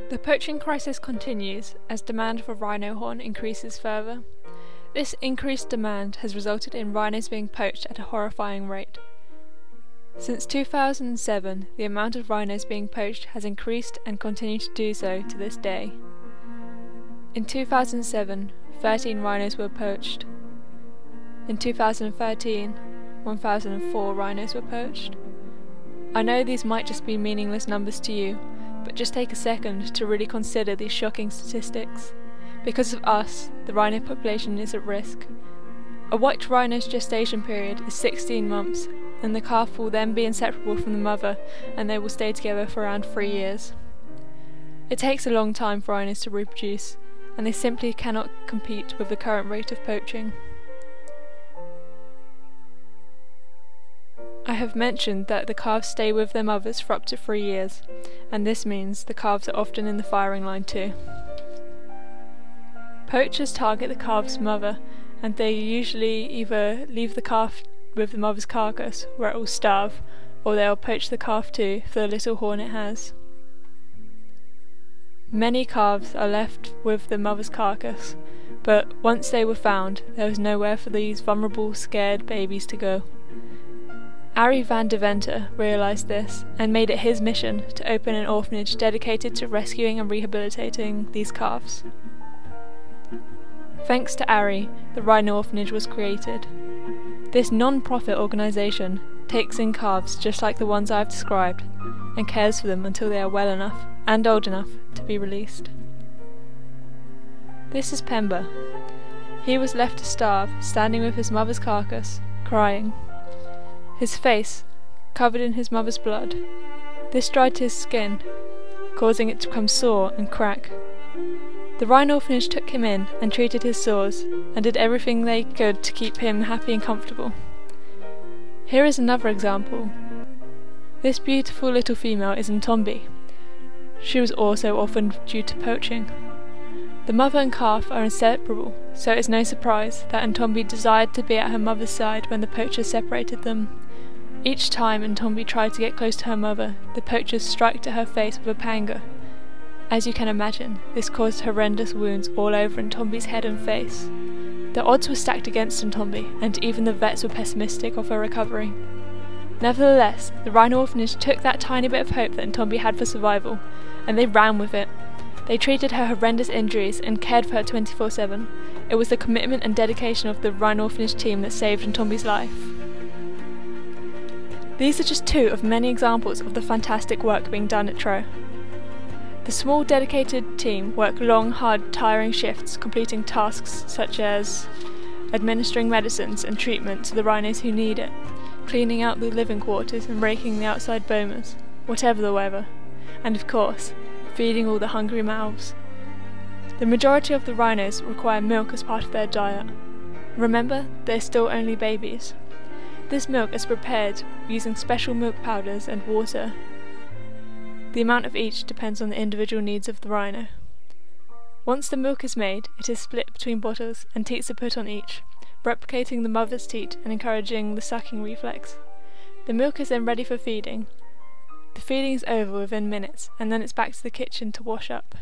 The poaching crisis continues as demand for rhino horn increases further. This increased demand has resulted in rhinos being poached at a horrifying rate. Since 2007, the amount of rhinos being poached has increased and continues to do so to this day. In 2007, 13 rhinos were poached. In 2013, 1,004 rhinos were poached. I know these might just be meaningless numbers to you, but just take a second to really consider these shocking statistics. Because of us, the rhino population is at risk. A white rhino's gestation period is 16 months, and the calf will then be inseparable from the mother, and they will stay together for around 3 years. It takes a long time for rhinos to reproduce, and they simply cannot compete with the current rate of poaching. I have mentioned that the calves stay with their mothers for up to 3 years, and this means the calves are often in the firing line too. Poachers target the calf's mother, and they usually either leave the calf with the mother's carcass, where it will starve, or they'll poach the calf too for the little horn it has. Many calves are left with the mother's carcass, but once they were found, there was nowhere for these vulnerable, scared babies to go. Arie van Deventer realised this and made it his mission to open an orphanage dedicated to rescuing and rehabilitating these calves. Thanks to Arie, the Rhino Orphanage was created. This non-profit organisation takes in calves just like the ones I have described and cares for them until they are well enough and old enough to be released. This is Pemba. He was left to starve, standing with his mother's carcass, crying. His face, covered in his mother's blood. This dried his skin, causing it to become sore and crack. The Rhino Orphanage took him in and treated his sores, and did everything they could to keep him happy and comfortable. Here is another example. This beautiful little female is Ntombi. She was also orphaned due to poaching. The mother and calf are inseparable, so it is no surprise that Ntombi desired to be at her mother's side when the poachers separated them. Each time Ntombi tried to get close to her mother, the poachers struck at her face with a panga. As you can imagine, this caused horrendous wounds all over Ntombi's head and face. The odds were stacked against Ntombi, and even the vets were pessimistic of her recovery. Nevertheless, the Rhino Orphanage took that tiny bit of hope that Ntombi had for survival, and they ran with it. They treated her horrendous injuries and cared for her 24/7. It was the commitment and dedication of the Rhino Orphanage team that saved Ntombi's life. These are just two of many examples of the fantastic work being done at Tro. The small dedicated team work long, hard, tiring shifts completing tasks such as administering medicines and treatment to the rhinos who need it, cleaning out the living quarters and raking the outside bomas, whatever the weather, and of course, feeding all the hungry mouths. The majority of the rhinos require milk as part of their diet. Remember, they're still only babies. This milk is prepared using special milk powders and water. The amount of each depends on the individual needs of the rhino. Once the milk is made, it is split between bottles and teats are put on each, replicating the mother's teat and encouraging the sucking reflex. The milk is then ready for feeding. The feeding is over within minutes, and then it's back to the kitchen to wash up.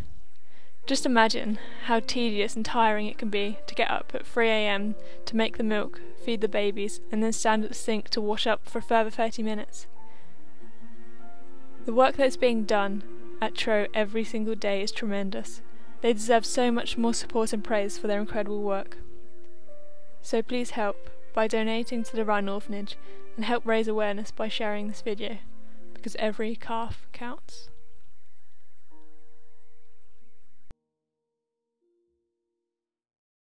Just imagine how tedious and tiring it can be to get up at 3 AM to make the milk, feed the babies, and then stand at the sink to wash up for a further 30 minutes. The work that is being done at Tro every single day is tremendous. They deserve so much more support and praise for their incredible work. So please help by donating to the Rhino Orphanage and help raise awareness by sharing this video, because every calf counts.